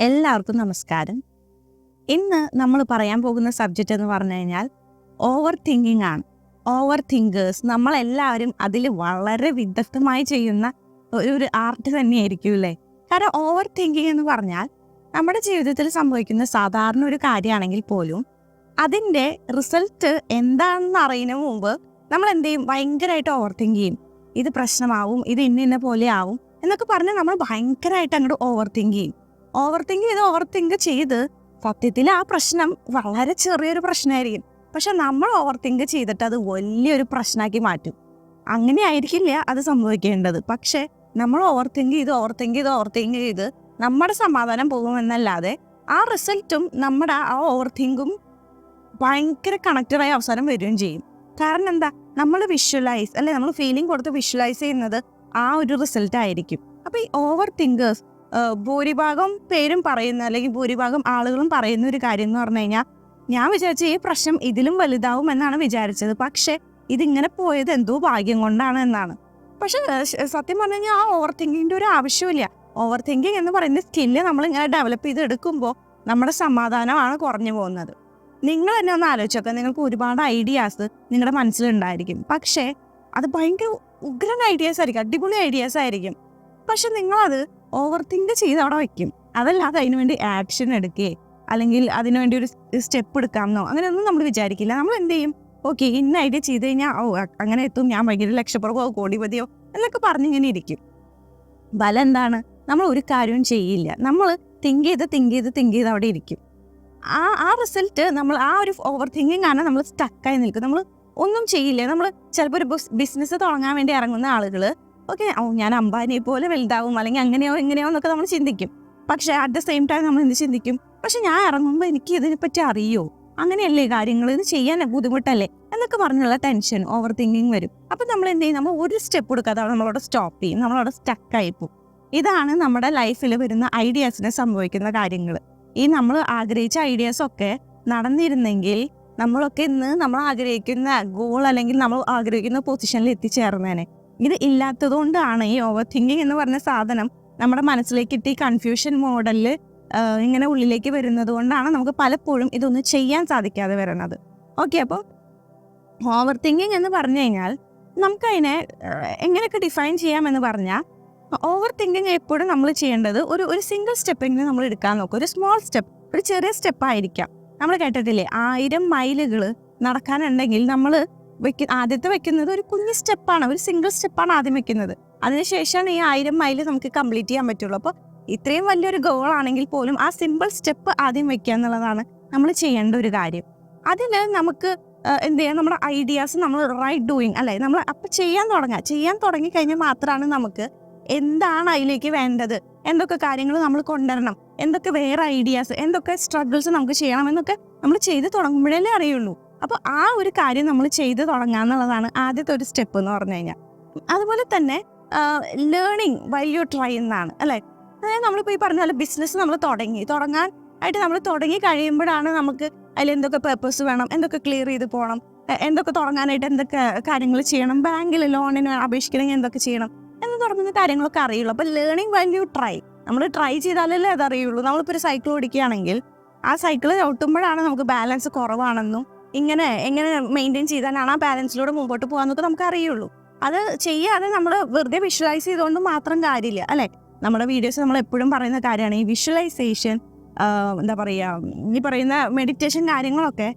എല്ലാവർക്കും നമസ്കാരം. ഇന്ന് നമ്മൾ പറയാൻ പോകുന്ന സബ്ജക്റ്റ് എന്ന് പറഞ്ഞു കഴിഞ്ഞാൽ ഓവർ തിങ്കിങ് ആണ്. ഓവർ തിങ്കേഴ്സ് നമ്മളെല്ലാവരും അതിൽ വളരെ വിദഗ്ധമായി ചെയ്യുന്ന ഒരു ആർട്ട് തന്നെയായിരിക്കും അല്ലേ? കാരണം ഓവർ തിങ്കിങ് എന്ന് പറഞ്ഞാൽ നമ്മുടെ ജീവിതത്തിൽ സംഭവിക്കുന്ന സാധാരണ ഒരു കാര്യമാണെങ്കിൽ പോലും അതിൻ്റെ റിസൾട്ട് എന്താണെന്ന് അറിയുന്നതിന് മുമ്പ് നമ്മൾ എന്ത് ചെയ്യും? ഭയങ്കരമായിട്ട് ഓവർ തിങ്ക് ചെയ്യും. ഇത് പ്രശ്നമാവും, ഇത് ഇന്ന പോലെ ആവും എന്നൊക്കെ പറഞ്ഞ് നമ്മൾ ഭയങ്കരമായിട്ട് അങ്ങോട്ട് ഓവർ തിങ്ക് ചെയ്യും. ഓവർ തിങ്ക് ചെയ്ത് സത്യത്തിൽ ആ പ്രശ്നം വളരെ ചെറിയൊരു പ്രശ്നമായിരിക്കും. പക്ഷെ നമ്മൾ ഓവർ തിങ്ക് ചെയ്തിട്ട് അത് വലിയൊരു പ്രശ്നമാക്കി മാറ്റും. അങ്ങനെ ആയിരിക്കില്ല അത് സംഭവിക്കേണ്ടത്. പക്ഷെ നമ്മൾ ഓവർ തിങ്ക് ചെയ്ത് നമ്മുടെ സമാധാനം പോകുമെന്നല്ലാതെ ആ റിസൾട്ടും നമ്മുടെ ആ ഓവർ തിങ്കും ഭയങ്കര കണക്റ്റഡായി അവസാനം വരികയും ചെയ്യും. കാരണം എന്താ? നമ്മൾ വിഷ്വലൈസ് അല്ലെ, നമ്മൾ ഫീലിംഗ് കൊടുത്ത് വിഷ്വലൈസ് ചെയ്യുന്നത് ആ ഒരു റിസൾട്ട് ആയിരിക്കും. അപ്പോൾ ഈ ഓവർ തിങ്കേഴ്സ് ഭൂരിഭാഗം പേരും പറയുന്ന അല്ലെങ്കിൽ ഭൂരിഭാഗം ആളുകളും പറയുന്ന ഒരു കാര്യം എന്ന് പറഞ്ഞു കഴിഞ്ഞാൽ, ഞാൻ വിചാരിച്ച ഈ പ്രശ്നം ഇതിലും വലുതാവും എന്നാണ് വിചാരിച്ചത്, പക്ഷെ ഇതിങ്ങനെ പോയത് എന്തോ ഭാഗ്യം കൊണ്ടാണ് എന്നാണ്. പക്ഷെ സത്യം പറഞ്ഞു കഴിഞ്ഞാൽ ആ ഓവർ തിങ്കിങ്ങിൻ്റെ ഒരു ആവശ്യമില്ല. ഓവർ തിങ്കിങ് എന്ന് പറയുന്ന സ്കില്ല് നമ്മൾ ഇങ്ങനെ ഡെവലപ്പ് ചെയ്തെടുക്കുമ്പോൾ നമ്മുടെ സമാധാനമാണ് കുറഞ്ഞു പോകുന്നത്. നിങ്ങൾ തന്നെ ഒന്ന് ആലോചിച്ചൊക്കെ, നിങ്ങൾക്ക് ഒരുപാട് ഐഡിയാസ് നിങ്ങളുടെ മനസ്സിലുണ്ടായിരിക്കും. പക്ഷേ അത് ഭയങ്കര ഉഗ്രൻ ഐഡിയാസ് ആയിരിക്കും, അടിപൊളി ഐഡിയാസ് ആയിരിക്കും. പക്ഷെ നിങ്ങളത് ഓവർ തിങ്ക് ചെയ്ത് അവിടെ വയ്ക്കും. അതല്ലാതെ അതിനുവേണ്ടി ആക്ഷൻ എടുക്കുകയെ അല്ലെങ്കിൽ അതിനുവേണ്ടി ഒരു സ്റ്റെപ്പ് എടുക്കാമെന്നോ അങ്ങനെയൊന്നും നമ്മൾ വിചാരിക്കില്ല. നമ്മൾ എന്ത് ചെയ്യും? ഓക്കെ, ഇന്ന ഐഡിയ ചെയ്ത് കഴിഞ്ഞാൽ അങ്ങനെ എത്തും, ഞാൻ ഭയങ്കര ലക്ഷപ്പുറമോ കോടിപതിയോ എന്നൊക്കെ പറഞ്ഞിങ്ങനെ ഇരിക്കും. ബലം എന്താണ്? നമ്മൾ ഒരു കാര്യവും ചെയ്യില്ല. നമ്മൾ തിങ്ക് ചെയ്ത് അവിടെ ഇരിക്കും. ആ റിസൾട്ട് നമ്മൾ ആ ഒരു ഓവർ തിങ്കിങ് ആണ് നമ്മൾ സ്റ്റക്കായി നിൽക്കും. നമ്മൾ ഒന്നും ചെയ്യില്ല. നമ്മൾ ചിലപ്പോൾ ഒരു ബിസിനസ് തുടങ്ങാൻ വേണ്ടി ഇറങ്ങുന്ന ആളുകൾ ഓക്കെ, ഞാൻ അംബാനിയെ പോലെ വലുതാവും അല്ലെങ്കിൽ അങ്ങനെയോ ഇങ്ങനെയോ എന്നൊക്കെ നമ്മൾ ചിന്തിക്കും. പക്ഷേ അറ്റ് ദ സെയിം ടൈം നമ്മൾ എന്ത് ചിന്തിക്കും? പക്ഷെ ഞാൻ ഇറങ്ങുമ്പോൾ എനിക്ക് ഇതിനെപ്പറ്റി അറിയോ, അങ്ങനെയല്ലേ കാര്യങ്ങൾ, ഇത് ചെയ്യാൻ ബുദ്ധിമുട്ടല്ലേ എന്നൊക്കെ പറഞ്ഞുള്ള ടെൻഷൻ, ഓവർ തിങ്കിങ് വരും. അപ്പം നമ്മൾ എന്ത് ചെയ്യും? നമ്മൾ ഒരു സ്റ്റെപ്പ് എടുക്കാതെ നമ്മളവിടെ സ്റ്റോപ്പ് ചെയ്യും, നമ്മളവിടെ സ്റ്റക്കായി പോകും. ഇതാണ് നമ്മുടെ ലൈഫിൽ വരുന്ന ഐഡിയാസിന് സംഭവിക്കുന്ന കാര്യങ്ങൾ. ഈ നമ്മൾ ആഗ്രഹിച്ച ഐഡിയാസൊക്കെ നടന്നിരുന്നെങ്കിൽ നമ്മളൊക്കെ ഇന്ന് നമ്മൾ ആഗ്രഹിക്കുന്ന ഗോൾ അല്ലെങ്കിൽ നമ്മൾ ആഗ്രഹിക്കുന്ന പൊസിഷനിൽ എത്തിച്ചേർന്നേനെ. ഇത് ഇല്ലാത്തത് കൊണ്ടാണ് ഈ ഓവർ തിങ്കിങ് എന്ന് പറഞ്ഞ സാധനം നമ്മുടെ മനസ്സിലേക്ക് ഇട്ട് ഈ കൺഫ്യൂഷൻ മോഡലിൽ ഇങ്ങനെ ഉള്ളിലേക്ക് വരുന്നത് കൊണ്ടാണ് നമുക്ക് പലപ്പോഴും ഇതൊന്നും ചെയ്യാൻ സാധിക്കാതെ വരുന്നത്. ഓക്കെ, അപ്പോൾ ഓവർ തിങ്കിങ് എന്ന് പറഞ്ഞു കഴിഞ്ഞാൽ നമുക്കതിനെ എങ്ങനെയൊക്കെ ഡിഫൈൻ ചെയ്യാമെന്ന് പറഞ്ഞാൽ, ഓവർ തിങ്കിങ് എപ്പോഴും നമ്മൾ ചെയ്യേണ്ടത് ഒരു സിംഗിൾ സ്റ്റെപ്പെങ്കിലും നമ്മൾ എടുക്കാൻ നോക്കും. ഒരു സ്മോൾ സ്റ്റെപ്പ്, ഒരു ചെറിയ സ്റ്റെപ്പായിരിക്കാം. നമ്മൾ കേട്ടിട്ടില്ലേ, 1000 മൈലുകൾ നടക്കാനുണ്ടെങ്കിൽ നമ്മൾ ആദ്യത്തെ വെക്കുന്നത് ഒരു കുഞ്ഞു സ്റ്റെപ്പാണ്, ഒരു സിംഗിൾ സ്റ്റെപ്പാണ് ആദ്യം വെക്കുന്നത്. അതിനുശേഷമാണ് ഈ 1000 മൈൽ നമുക്ക് കംപ്ലീറ്റ് ചെയ്യാൻ പറ്റുള്ളൂ. അപ്പോൾ ഇത്രയും വലിയൊരു ഗോൾ ആണെങ്കിൽ പോലും ആ സിമ്പിൾ സ്റ്റെപ്പ് ആദ്യം വെക്കുക എന്നുള്ളതാണ് നമ്മൾ ചെയ്യേണ്ട ഒരു കാര്യം. അതിൽ നമുക്ക് എന്ത് ചെയ്യാം? നമ്മുടെ ഐഡിയാസ് നമ്മൾ റൈറ്റ് ഡൂയിങ് അല്ലേ, നമ്മൾ അപ്പം ചെയ്യാൻ തുടങ്ങിക്കഴിഞ്ഞാൽ മാത്രമാണ് നമുക്ക് എന്താണ് അതിലേക്ക് വേണ്ടത്, എന്തൊക്കെ കാര്യങ്ങൾ നമ്മൾ കൊണ്ടുവരണം, എന്തൊക്കെ വേറെ ഐഡിയാസ്, എന്തൊക്കെ സ്ട്രഗിൾസ് നമുക്ക് ചെയ്യണം എന്നൊക്കെ നമ്മൾ ചെയ്ത് തുടങ്ങുമ്പോഴല്ലേ അറിയുള്ളൂ. അപ്പോൾ ആ ഒരു കാര്യം നമ്മൾ ചെയ്ത് തുടങ്ങുക എന്നുള്ളതാണ് ആദ്യത്തെ ഒരു സ്റ്റെപ്പ് എന്ന് പറഞ്ഞു കഴിഞ്ഞാൽ. അതുപോലെ തന്നെ ലേണിങ് വൈൽ യു ട്രൈ എന്നാണ് അല്ലേ. അതായത് നമ്മളിപ്പോൾ ഈ പറഞ്ഞ പോലെ ബിസിനസ് നമ്മൾ തുടങ്ങി കഴിയുമ്പോഴാണ് നമുക്ക് അതിൽ എന്തൊക്കെ പേർപ്പസ് വേണം, എന്തൊക്കെ ക്ലിയർ ചെയ്ത് പോകണം, എന്തൊക്കെ തുടങ്ങാനായിട്ട് എന്തൊക്കെ കാര്യങ്ങൾ ചെയ്യണം, ബാങ്കിൽ ലോണിന് അപേക്ഷിക്കണമെങ്കിൽ എന്തൊക്കെ ചെയ്യണം എന്ന് തുടങ്ങുന്ന കാര്യങ്ങളൊക്കെ അറിയുള്ളൂ. അപ്പോൾ ലേണിംഗ് വൈൽ യു ട്രൈ, നമ്മൾ ട്രൈ ചെയ്താലല്ലേ അതറിയുള്ളൂ. നമ്മളിപ്പോൾ ഒരു സൈക്കിൾ ഓടിക്കുകയാണെങ്കിൽ ആ സൈക്കിൾ ചവിട്ടുമ്പോഴാണ് നമുക്ക് ബാലൻസ് കുറവാണെന്നും എങ്ങനെ മെയിൻറ്റെയിൻ ചെയ്താലാണ് ആ ബാലൻസിലൂടെ മുമ്പോട്ട് പോകാമെന്നൊക്കെ നമുക്ക് അറിയുള്ളൂ. അത് ചെയ്യാതെ നമ്മൾ വെറുതെ വിഷ്വലൈസ് ചെയ്തുകൊണ്ട് മാത്രം കാര്യമില്ല അല്ലേ. നമ്മുടെ വീഡിയോസ് നമ്മൾ എപ്പോഴും പറയുന്ന കാര്യമാണ് ഈ വിഷ്വലൈസേഷൻ, എന്താ പറയുക, ഈ പറയുന്ന മെഡിറ്റേഷൻ കാര്യങ്ങളൊക്കെ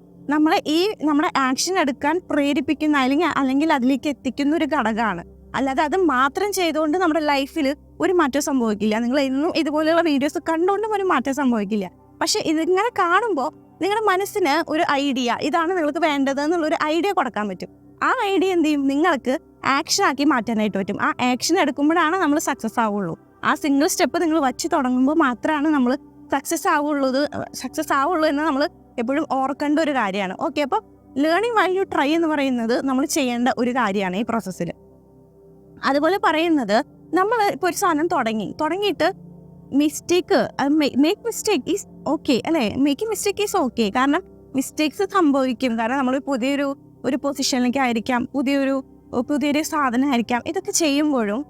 നമ്മുടെ ആക്ഷൻ എടുക്കാൻ പ്രേരിപ്പിക്കുന്ന അല്ലെങ്കിൽ അതിലേക്ക് എത്തിക്കുന്ന ഒരു ഘടകമാണ്. അല്ലാതെ അത് മാത്രം ചെയ്തുകൊണ്ട് നമ്മുടെ ലൈഫിൽ ഒരു മാറ്റം സംഭവിക്കില്ല. നിങ്ങൾ എന്നും ഇതുപോലെയുള്ള വീഡിയോസ് കണ്ടുകൊണ്ടും ഒരു മാറ്റം സംഭവിക്കില്ല. പക്ഷെ ഇതിങ്ങനെ കാണുമ്പോൾ നിങ്ങളുടെ മനസ്സിന് ഒരു ഐഡിയ, ഇതാണ് നിങ്ങൾക്ക് വേണ്ടത് എന്നുള്ളൊരു ഐഡിയ കൊടുക്കാൻ പറ്റും. ആ ഐഡിയ എന്ത് ചെയ്യും? നിങ്ങൾക്ക് ആക്ഷൻ ആക്കി മാറ്റാനായിട്ട് പറ്റും. ആ ആക്ഷൻ എടുക്കുമ്പോഴാണ് നമ്മൾ സക്സസ് ആവുള്ളൂ. ആ സിംഗിൾ സ്റ്റെപ്പ് നിങ്ങൾ വച്ച് തുടങ്ങുമ്പോൾ മാത്രമാണ് നമ്മൾ സക്സസ് ആവുള്ളൂ എന്ന് നമ്മൾ എപ്പോഴും ഓർക്കേണ്ട ഒരു കാര്യമാണ്. ഓക്കെ, അപ്പോൾ ലേണിംഗ് വൈൽ യു ട്രൈ എന്ന് പറയുന്നത് നമ്മൾ ചെയ്യേണ്ട ഒരു കാര്യമാണ് ഈ പ്രോസസ്സിൽ. അതുപോലെ പറയുന്നത്, നമ്മൾ ഇപ്പോൾ ഒരു സാധനം തുടങ്ങിയിട്ട് മേക്ക് മിസ്റ്റേക്ക് ഈസ് ഓക്കെ അല്ലേ. Making mistake is okay. കാരണം മിസ്റ്റേക്സ് സംഭവിക്കും. കാരണം നമ്മൾ ഒരു പൊസിഷനിലേക്ക് ആയിരിക്കാം, പുതിയൊരു സാധനമായിരിക്കാം. ഇതൊക്കെ ചെയ്യുമ്പോഴും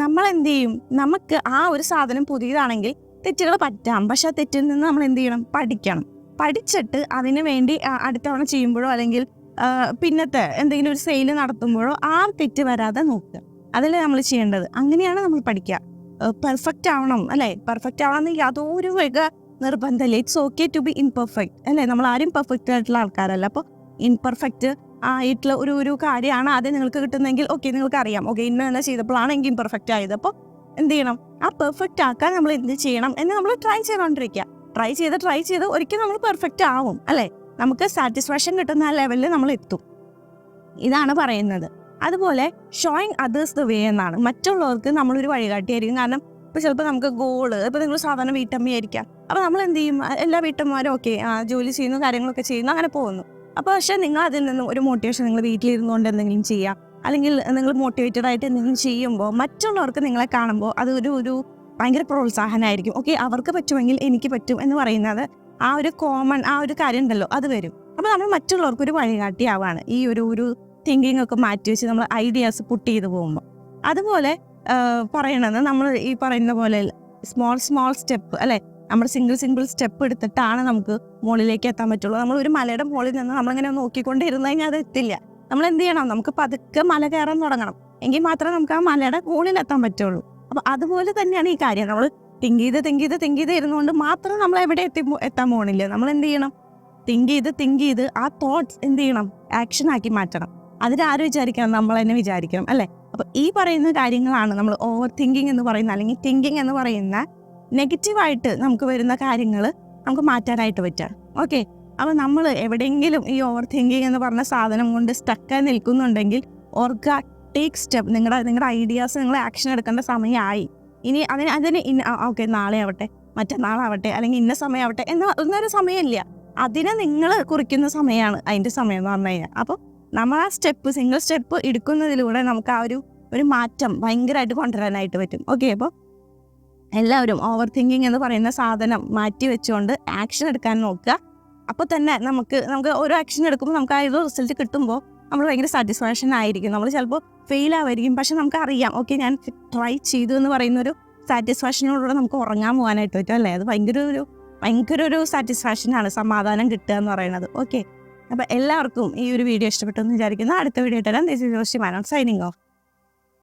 നമ്മൾ എന്ത് ചെയ്യും? നമുക്ക് ആ ഒരു സാധനം പുതിയതാണെങ്കിൽ തെറ്റുകൾ പറ്റാം, പക്ഷെ ആ തെറ്റിൽ നിന്ന് നമ്മൾ എന്ത് ചെയ്യണം? പഠിക്കണം. പഠിച്ചിട്ട് അതിന് വേണ്ടി അടുത്ത തവണ ചെയ്യുമ്പോഴോ അല്ലെങ്കിൽ പിന്നത്തെ എന്തെങ്കിലും ഒരു സെയിൽ നടത്തുമ്പോഴോ ആ തെറ്റ് വരാതെ നോക്കുക. അതല്ലേ നമ്മൾ ചെയ്യേണ്ടത്. അങ്ങനെയാണ് നമ്മൾ പഠിക്കുക. പെർഫെക്റ്റ് ആവണം അല്ലേ? പെർഫെക്റ്റ് ആവണമെന്ന് യാതൊരു വക നിർബന്ധമില്ല. It's okay to be imperfect അല്ലേ? നമ്മൾ ആരും പെർഫെക്റ്റ് ആയിട്ടുള്ള ആൾക്കാരല്ല. അപ്പോൾ ഇംപെർഫെക്റ്റ് ആയിട്ടുള്ള ഒരു കാര്യമാണ് ആദ്യം നിങ്ങൾക്ക് കിട്ടുന്നതെങ്കിൽ ഓക്കെ, നിങ്ങൾക്ക് അറിയാം ഓക്കെ ഇന്ന ചെയ്തപ്പോഴാണ് എനിക്ക് ഇംപെർഫെക്റ്റ് ആയത്. അപ്പോൾ എന്ത് ചെയ്യണം? ആ പെർഫെക്റ്റ് ആക്കാൻ നമ്മൾ എന്ത് ചെയ്യണം എന്ന് നമ്മൾ ട്രൈ ചെയ്തുകൊണ്ടിരിക്കുക. ട്രൈ ചെയ്ത് ഒരിക്കലും നമ്മൾ പെർഫെക്റ്റ് ആവും അല്ലേ? നമുക്ക് സാറ്റിസ്ഫാക്ഷൻ കിട്ടുന്ന ആ ലെവലിൽ നമ്മൾ എത്തും. ഇതാണ് പറയുന്നത്. അതുപോലെ ഷോയിങ് അതേഴ്സ് ദ വേ എന്നാണ്. മറ്റുള്ളവർക്ക് നമ്മളൊരു വഴികാട്ടിയായിരിക്കും. കാരണം ഇപ്പോൾ ചിലപ്പോൾ നമുക്ക് ഗോള്, ഇപ്പോൾ നിങ്ങൾ സാധാരണ വീട്ടമ്മയായിരിക്കാം. അപ്പോൾ നമ്മൾ എന്ത് ചെയ്യും? എല്ലാ വീട്ടമ്മമാരും ഓക്കെ ജോലി ചെയ്യുന്നു, കാര്യങ്ങളൊക്കെ ചെയ്യുന്നു, അങ്ങനെ പോകുന്നു. അപ്പോൾ പക്ഷേ നിങ്ങൾ അതിൽ നിന്നും ഒരു മോട്ടിവേഷൻ നിങ്ങൾ വീട്ടിലിരുന്നുകൊണ്ട് എന്തെങ്കിലും ചെയ്യാം, അല്ലെങ്കിൽ നിങ്ങൾ മോട്ടിവേറ്റഡ് ആയിട്ട് എന്തെങ്കിലും ചെയ്യുമ്പോൾ മറ്റുള്ളവർക്ക് നിങ്ങളെ കാണുമ്പോൾ അത് ഒരു ഭയങ്കര പ്രോത്സാഹനമായിരിക്കും. ഓക്കെ, അവർക്ക് പറ്റുമെങ്കിൽ എനിക്ക് പറ്റും എന്ന് പറയുന്നത് ആ ഒരു കോമൺ ആ ഒരു കാര്യം ഉണ്ടല്ലോ, അത് വരും. അപ്പോൾ നമ്മൾ മറ്റുള്ളവർക്ക് ഒരു വഴികാട്ടിയാവാണ് ഈ ഒരു തിങ്കിങ് ഒക്കെ മാറ്റി വെച്ച് നമ്മൾ ഐഡിയാസ് പുട്ട് ചെയ്ത് പോകുമ്പോൾ. അതുപോലെ പറയണത് നമ്മൾ ഈ പറയുന്ന പോലെ സ്മോൾ സ്റ്റെപ്പ് അല്ലേ? നമ്മൾ സിംഗിൾ സ്റ്റെപ്പ് എടുത്തിട്ടാണ് നമുക്ക് മുകളിലേക്ക് എത്താൻ പറ്റുള്ളൂ. നമ്മൾ ഒരു മലയുടെ മുകളിൽ നിന്ന് നമ്മളിങ്ങനെ നോക്കിക്കൊണ്ടിരുന്നു കഴിഞ്ഞാൽ അത് എത്തില്ല. നമ്മൾ എന്ത് ചെയ്യണം? നമുക്ക് പതുക്കെ മല കയറാൻ തുടങ്ങണം. എങ്കിൽ മാത്രമേ നമുക്ക് ആ മലയുടെ മുകളിൽ എത്താൻ പറ്റുള്ളൂ. അപ്പോൾ അതുപോലെ തന്നെയാണ് ഈ കാര്യം. നമ്മൾ തിങ്ക് ചെയ്ത് ഇരുന്നുകൊണ്ട് മാത്രം നമ്മൾ എവിടെ എത്താൻ പോകണില്ല. നമ്മൾ എന്ത് ചെയ്യണം? തിങ്ക് ചെയ്ത് ആ തോട്ട്സ് എന്ത് ചെയ്യണം? ആക്ഷൻ ആക്കി മാറ്റണം. അതിനാരും വിചാരിക്കണം? നമ്മൾ തന്നെ വിചാരിക്കണം അല്ലേ? അപ്പോൾ ഈ പറയുന്ന കാര്യങ്ങളാണ് നമ്മൾ ഓവർ തിങ്കിങ് എന്ന് പറയുന്ന, അല്ലെങ്കിൽ തിങ്കിങ് എന്ന് പറയുന്ന നെഗറ്റീവായിട്ട് നമുക്ക് വരുന്ന കാര്യങ്ങൾ നമുക്ക് മാറ്റാനായിട്ട് പറ്റുക. ഓക്കെ, അപ്പോൾ നമ്മൾ എവിടെയെങ്കിലും ഈ ഓവർ തിങ്കിങ് എന്ന് പറഞ്ഞ സാധനം കൊണ്ട് സ്റ്റക്കായി നിൽക്കുന്നുണ്ടെങ്കിൽ ഓർക്കുക, ടേക്ക് സ്റ്റെപ്പ്. നിങ്ങളുടെ ഐഡിയാസ് നിങ്ങൾ ആക്ഷൻ എടുക്കേണ്ട സമയമായി. ഇനി അതിന് ഓക്കെ നാളെ ആവട്ടെ, മറ്റന്നാളാവട്ടെ, അല്ലെങ്കിൽ ഇന്ന സമയമാവട്ടെ എന്നൊരു സമയമില്ല. അതിനെ നിങ്ങൾ കുറിക്കുന്ന സമയമാണ് അതിൻ്റെ സമയം എന്ന് പറഞ്ഞു കഴിഞ്ഞാൽ. അപ്പോൾ നമ്മൾ ആ സിംഗിൾ സ്റ്റെപ്പ് എടുക്കുന്നതിലൂടെ നമുക്ക് ആ ഒരു മാറ്റം ഭയങ്കരമായിട്ട് കൊണ്ടുവരാനായിട്ട് പറ്റും. ഓക്കെ, അപ്പോൾ എല്ലാവരും ഓവർ തിങ്കിങ് എന്ന് പറയുന്ന സാധനം മാറ്റി വെച്ചുകൊണ്ട് ആക്ഷൻ എടുക്കാൻ നോക്കുക. അപ്പോൾ തന്നെ നമുക്ക് ഓരോ ആക്ഷൻ എടുക്കുമ്പോൾ നമുക്ക് ആ ഒരു റിസൾട്ട് കിട്ടുമ്പോൾ നമ്മൾ ഭയങ്കര സാറ്റിസ്ഫാക്ഷൻ ആയിരിക്കും. നമ്മൾ ചിലപ്പോൾ ഫെയിൽ ആവായിരിക്കും, പക്ഷെ നമുക്ക് അറിയാം ഓക്കെ ഞാൻ ട്രൈ ചെയ്തു എന്ന് പറയുന്നൊരു സാറ്റിസ്ഫാക്ഷനോടുകൂടെ നമുക്ക് ഉറങ്ങാൻ പോകാനായിട്ട് പറ്റും അല്ലേ? അത് ഭയങ്കര ഒരു സാറ്റിസ്ഫാക്ഷനാണ്, സമാധാനം കിട്ടുക എന്ന് പറയുന്നത്. ഓക്കെ, അപ്പോൾ എല്ലാവർക്കും ഈ ഒരു വീഡിയോ ഇഷ്ടപ്പെട്ടു എന്ന് വിചാരിക്കുന്നു. അടുത്ത വീഡിയോ ഇട്ടാൽ this is your Shimana signing of.